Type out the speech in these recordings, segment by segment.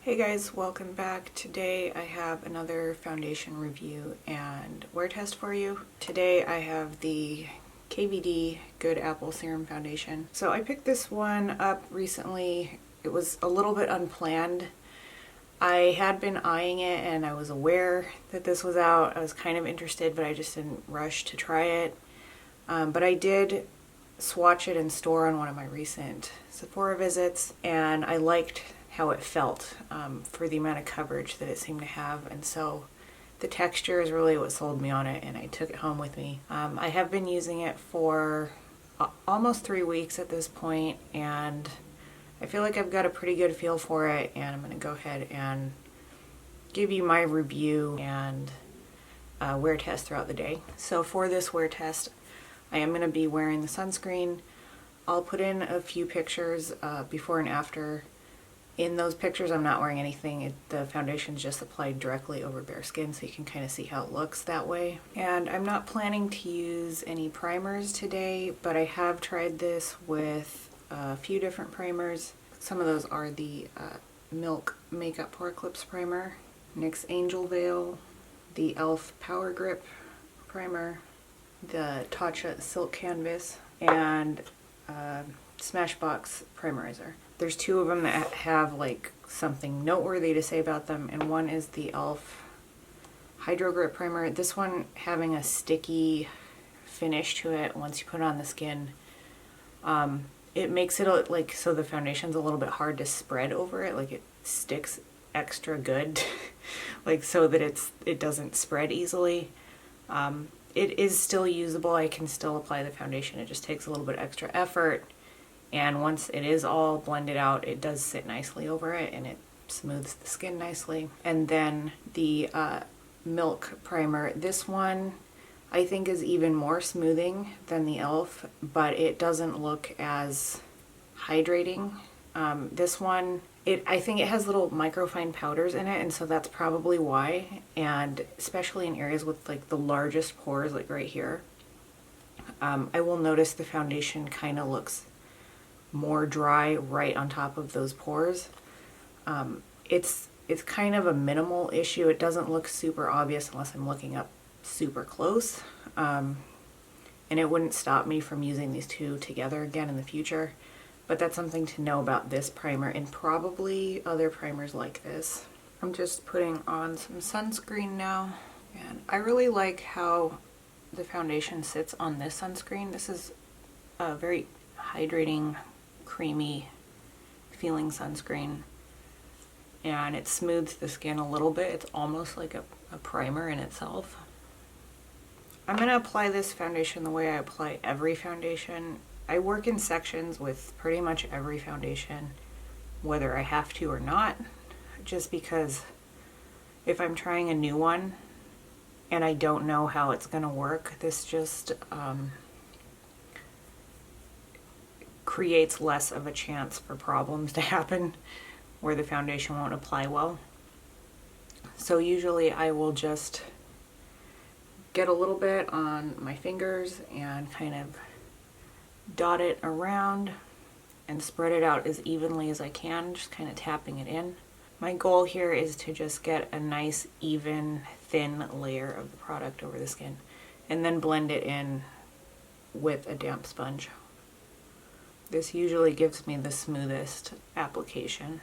Hey guys, welcome back. Today I have another foundation review and wear test for you. Today I have the KVD Good Apple Serum Foundation. So I picked this one up recently. It was a little bit unplanned. I had been eyeing it and I was aware that this was out. I was kind of interested, but I just didn't rush to try it. But I did swatch it in store on one of my recent Sephora visits, and I liked how it felt for the amount of coverage that it seemed to have, and so the texture is really what sold me on it, and I took it home with me. I have been using it for almost 3 weeks at this point, and I feel like I've got a pretty good feel for it, and I'm going to go ahead and give you my review and wear test throughout the day. So for this wear test, I am going to be wearing the sunscreen. I'll put in a few pictures before and after. In those pictures, I'm not wearing anything. The foundation's just applied directly over bare skin, so you can kind of see how it looks that way. And I'm not planning to use any primers today, but I have tried this with a few different primers. Some of those are the Milk Makeup Pore Eclipse Primer, NYX Angel Veil, the e.l.f. Power Grip Primer, the Tatcha Silk Canvas, and Smashbox Primerizer. There's two of them that have like something noteworthy to say about them, and one is the e.l.f. Hydro Grip Primer. This one having a sticky finish to it once you put it on the skin. It makes it like so the foundation's a little bit hard to spread over it, like it sticks extra good like so that it doesn't spread easily. It is still usable. I can still apply the foundation. It just takes a little bit extra effort. And once it is all blended out, it does sit nicely over it and it smooths the skin nicely. And then the Milk Primer. This one I think is even more smoothing than the e.l.f., but it doesn't look as hydrating. This one, I think it has little microfine powders in it, and so that's probably why. And especially in areas with like the largest pores, like right here, I will notice the foundation kind of looks more dry right on top of those pores. It's kind of a minimal issue. It doesn't look super obvious unless I'm looking up super close. And it wouldn't stop me from using these two together again in the future. But that's something to know about this primer and probably other primers like this. I'm just putting on some sunscreen now. And I really like how the foundation sits on this sunscreen. This is a very hydrating, creamy feeling sunscreen, and it smooths the skin a little bit. It's almost like a primer in itself. I'm going to apply this foundation the way I apply every foundation. I work in sections with pretty much every foundation, whether I have to or not, just because if I'm trying a new one and I don't know how it's going to work, this just creates less of a chance for problems to happen where the foundation won't apply well. So usually I will just get a little bit on my fingers and kind of dot it around and spread it out as evenly as I can, just kind of tapping it in. My goal here is to just get a nice even thin layer of the product over the skin and then blend it in with a damp sponge. This usually gives me the smoothest application.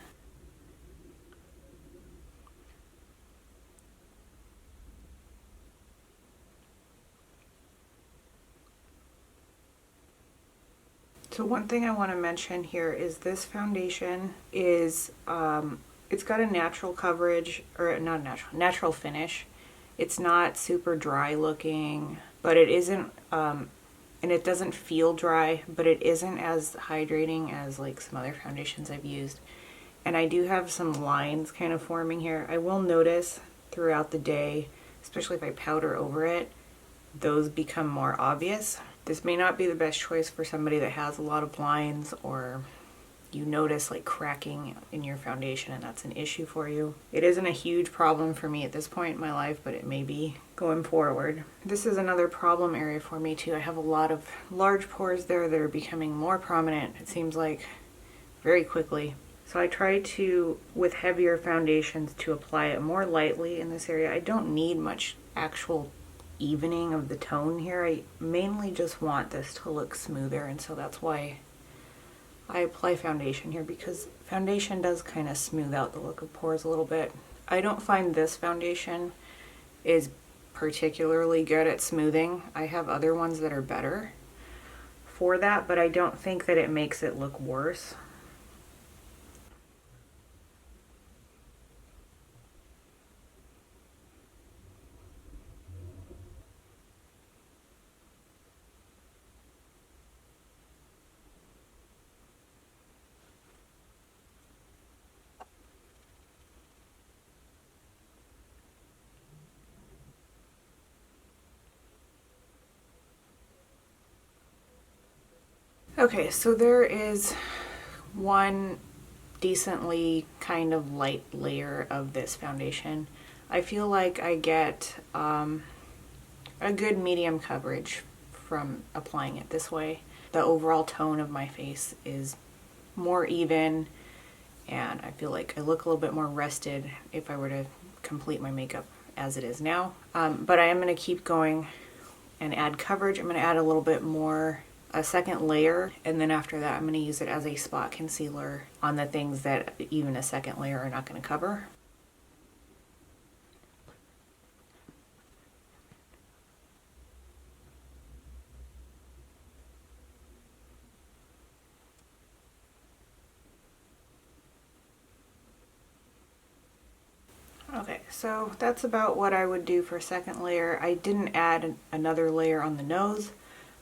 So one thing I want to mention here is this foundation is, it's got a natural coverage, or not natural finish. It's not super dry looking, but it isn't, and it doesn't feel dry, but it isn't as hydrating as like some other foundations I've used. And I do have some lines kind of forming here. I will notice throughout the day, especially if I powder over it, those become more obvious. This may not be the best choice for somebody that has a lot of lines, or you notice like cracking in your foundation and that's an issue for you. It isn't a huge problem for me at this point in my life, but it may be going forward. This is another problem area for me too. I have a lot of large pores there that are becoming more prominent, it seems like, very quickly. So I try to, with heavier foundations, to apply it more lightly in this area. I don't need much actual evening of the tone here. I mainly just want this to look smoother, and so that's why I apply foundation here, because foundation does kind of smooth out the look of pores a little bit. I don't find this foundation is particularly good at smoothing. I have other ones that are better for that, but I don't think that it makes it look worse. Okay, so there is one decently kind of light layer of this foundation. I feel like I get a good medium coverage from applying it this way. The overall tone of my face is more even, and I feel like I look a little bit more rested if I were to complete my makeup as it is now. But I am going to keep going and add coverage. I'm going to add a little bit more, a second layer, and then after that I'm going to use it as a spot concealer on the things that even a second layer are not going to cover. Okay, so that's about what I would do for a second layer. I didn't add another layer on the nose.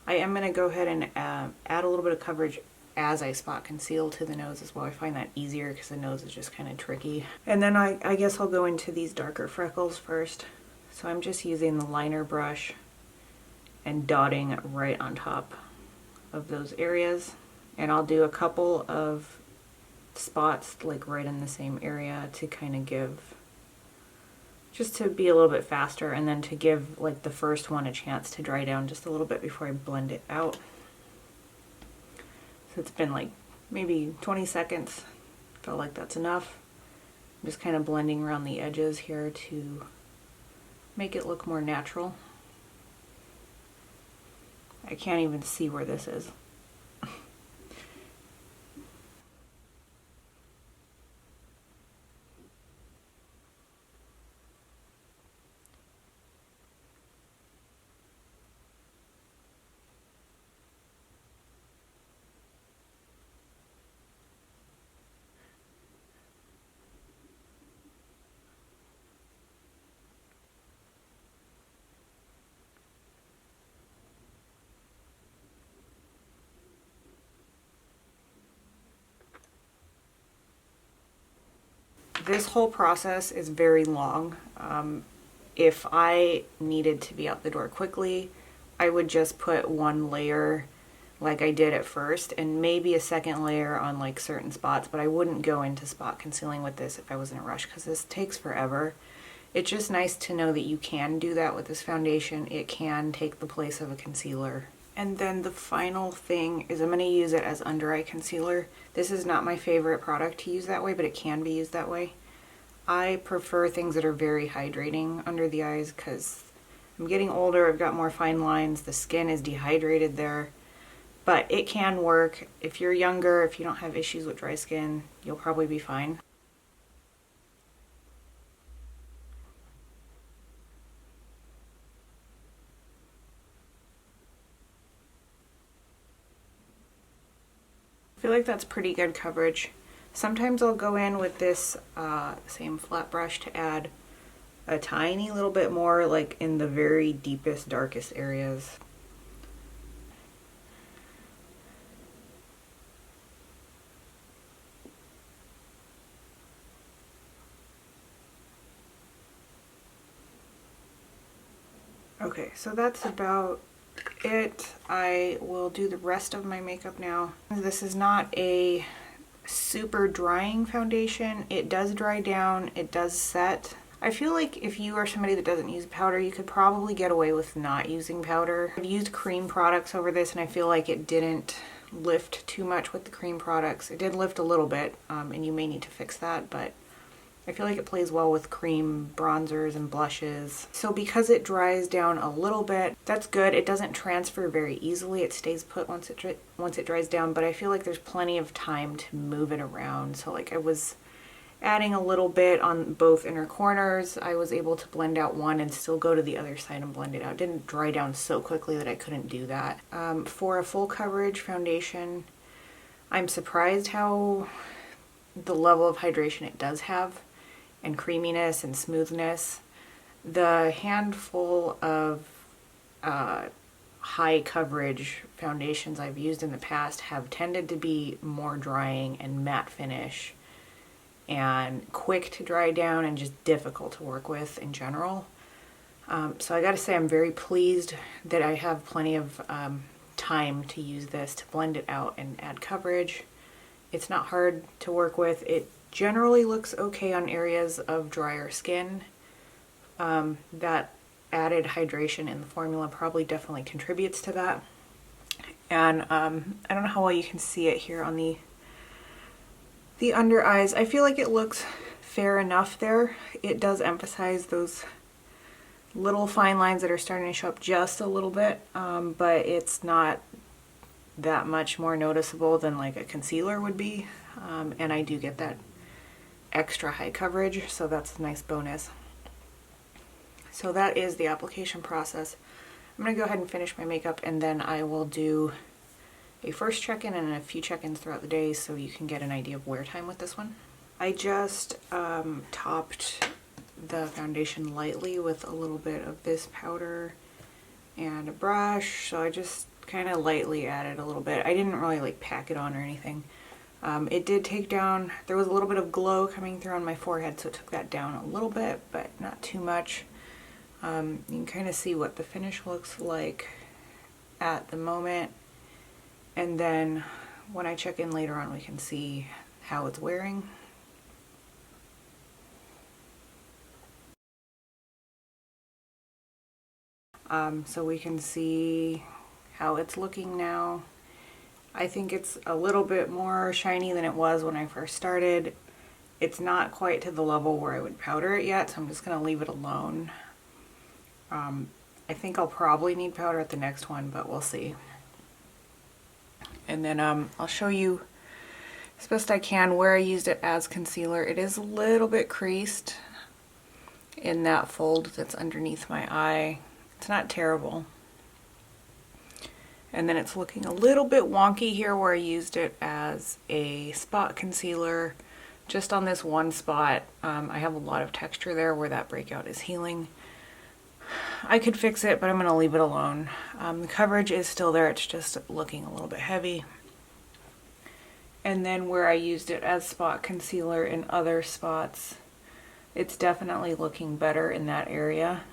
I am going to go ahead and add a little bit of coverage as I spot conceal to the nose as well. I find that easier because the nose is just kind of tricky. And then I guess I'll go into these darker freckles first. So I'm just using the liner brush and dotting right on top of those areas. And I'll do a couple of spots like right in the same area to kind of give, just to be a little bit faster, and then to give like the first one a chance to dry down just a little bit before I blend it out. So it's been like maybe 20 seconds. Felt like that's enough. I'm just kind of blending around the edges here to make it look more natural. I can't even see where this is. This whole process is very long. If I needed to be out the door quickly, I would just put one layer like I did at first, and maybe a second layer on like certain spots, but I wouldn't go into spot concealing with this if I was in a rush, because this takes forever. It's just nice to know that you can do that with this foundation. It can take the place of a concealer. And then the final thing is I'm going to use it as under eye concealer. This is not my favorite product to use that way, but it can be used that way. I prefer things that are very hydrating under the eyes because I'm getting older, I've got more fine lines, the skin is dehydrated there. But it can work. If you're younger, if you don't have issues with dry skin, you'll probably be fine. I feel like that's pretty good coverage. Sometimes I'll go in with this same flat brush to add a tiny little bit more, like in the very deepest, darkest areas. Okay, so that's about it. I will do the rest of my makeup now. This is not a super drying foundation. It does dry down, it does set. I feel like if you are somebody that doesn't use powder, you could probably get away with not using powder. I've used cream products over this and I feel like it didn't lift too much with the cream products. It did lift a little bit, and you may need to fix that, but I feel like it plays well with cream bronzers and blushes. So because it dries down a little bit, that's good. It doesn't transfer very easily. It stays put once it dries down, but I feel like there's plenty of time to move it around. So like I was adding a little bit on both inner corners. I was able to blend out one and still go to the other side and blend it out. It didn't dry down so quickly that I couldn't do that. For a full coverage foundation, I'm surprised how the level of hydration it does have, and creaminess and smoothness. The handful of high coverage foundations I've used in the past have tended to be more drying and matte finish and quick to dry down and just difficult to work with in general. So I gotta say I'm very pleased that I have plenty of time to use this to blend it out and add coverage. It's not hard to work with. It generally looks okay on areas of drier skin. That added hydration in the formula probably definitely contributes to that. And I don't know how well you can see it here on the under eyes. I feel like it looks fair enough there. It does emphasize those little fine lines that are starting to show up just a little bit, but it's not that much more noticeable than like a concealer would be. And I do get that extra high coverage, so that's a nice bonus. So that is the application process. I'm going to go ahead and finish my makeup, and then I will do a first check-in and a few check-ins throughout the day so you can get an idea of wear time with this one. I just topped the foundation lightly with a little bit of this powder and a brush, so I just kind of lightly added a little bit. I didn't really like pack it on or anything. It did take down, there was a little bit of glow coming through on my forehead, so it took that down a little bit, but not too much. You can kind of see what the finish looks like at the moment, and then when I check in later on we can see how it's wearing. So we can see how it's looking now. I think it's a little bit more shiny than it was when I first started. It's not quite to the level where I would powder it yet, so I'm just going to leave it alone. I think I'll probably need powder at the next one, but we'll see. And then I'll show you as best I can where I used it as concealer. It is a little bit creased in that fold that's underneath my eye. It's not terrible. And then it's looking a little bit wonky here where I used it as a spot concealer just on this one spot. I have a lot of texture there where that breakout is healing. I could fix it, but I'm going to leave it alone. The coverage is still there, it's just looking a little bit heavy. And then where I used it as spot concealer in other spots, it's definitely looking better in that area.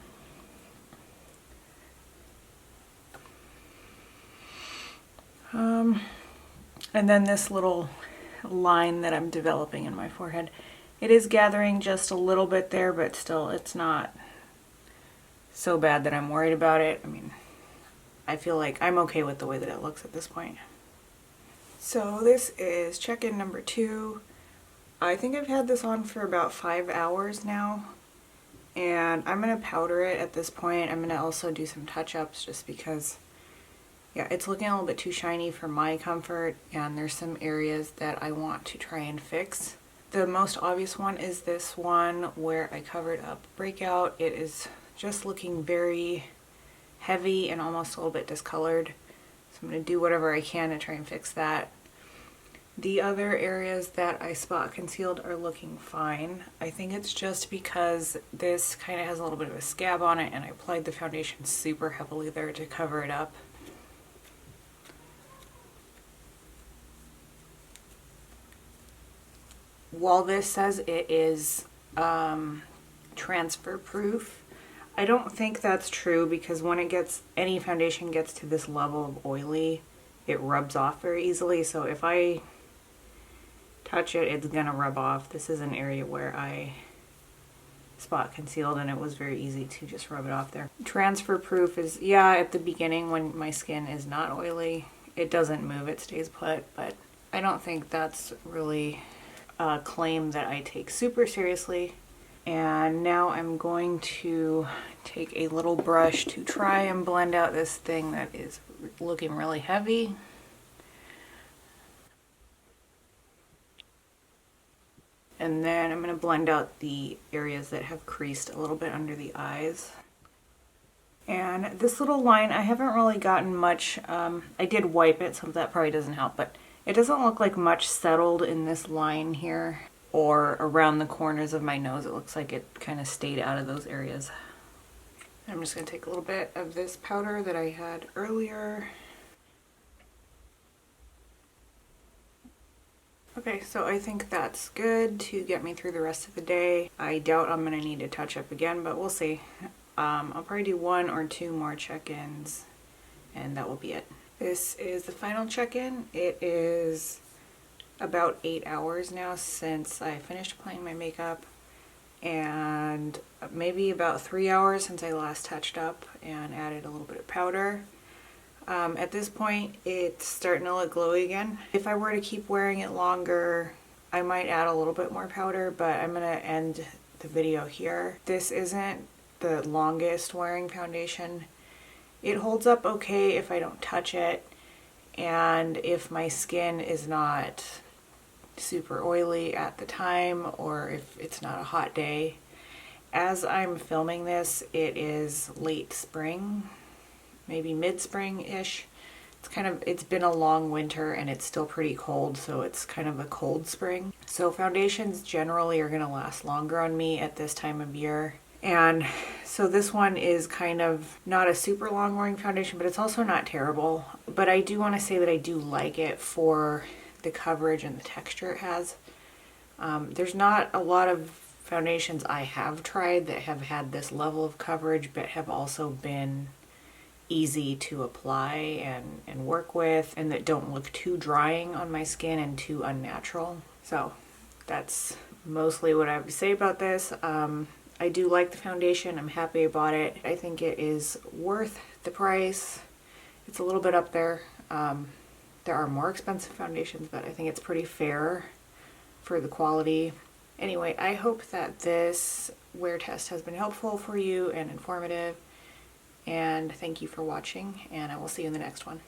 And then this little line that I'm developing in my forehead, it is gathering just a little bit there, but still it's not so bad that I'm worried about it. I mean, I feel like I'm okay with the way that it looks at this point. So this is check-in number 2. I think I've had this on for about 5 hours now, and I'm going to powder it at this point. I'm going to also do some touch-ups just because, yeah, it's looking a little bit too shiny for my comfort, and there's some areas that I want to try and fix. The most obvious one is this one where I covered up breakout. It is just looking very heavy and almost a little bit discolored. So I'm going to do whatever I can to try and fix that. The other areas that I spot concealed are looking fine. I think it's just because this kind of has a little bit of a scab on it and I applied the foundation super heavily there to cover it up. While this says it is transfer proof, I don't think that's true, because when any foundation gets to this level of oily, it rubs off very easily. So if I touch it, it's gonna rub off. This is an area where I spot concealed and it was very easy to just rub it off there. Transfer proof is, yeah, at the beginning when my skin is not oily, it doesn't move, it stays put, but I don't think that's really a claim that I take super seriously. And now I'm going to take a little brush to try and blend out this thing that is looking really heavy. And then I'm going to blend out the areas that have creased a little bit under the eyes. And this little line, I haven't really gotten much, I did wipe it, so that probably doesn't help, but it doesn't look like much settled in this line here or around the corners of my nose. It looks like it kind of stayed out of those areas. I'm just going to take a little bit of this powder that I had earlier. Okay, so I think that's good to get me through the rest of the day. I doubt I'm going to need to touch up again, but we'll see. I'll probably do 1 or 2 more check-ins, and that will be it. This is the final check-in. It is about 8 hours now since I finished applying my makeup, and maybe about 3 hours since I last touched up and added a little bit of powder. At this point, it's starting to look glowy again. If I were to keep wearing it longer, I might add a little bit more powder, but I'm going to end the video here. This isn't the longest wearing foundation. It holds up okay if I don't touch it, and if my skin is not super oily at the time, or if it's not a hot day. As I'm filming this, it is late spring, maybe mid-spring-ish. It's been a long winter and it's still pretty cold, so it's kind of a cold spring. So foundations generally are gonna last longer on me at this time of year. And so this one is kind of not a super long wearing foundation, but it's also not terrible. But I do want to say that I do like it for the coverage and the texture it has. There's not a lot of foundations I have tried that have had this level of coverage, but have also been easy to apply and work with, and that don't look too drying on my skin and too unnatural. So that's mostly what I have to say about this. I do like the foundation. I'm happy I bought it. I think it is worth the price. It's a little bit up there. There are more expensive foundations, but I think it's pretty fair for the quality. Anyway, I hope that this wear test has been helpful for you and informative. And thank you for watching, and I will see you in the next one.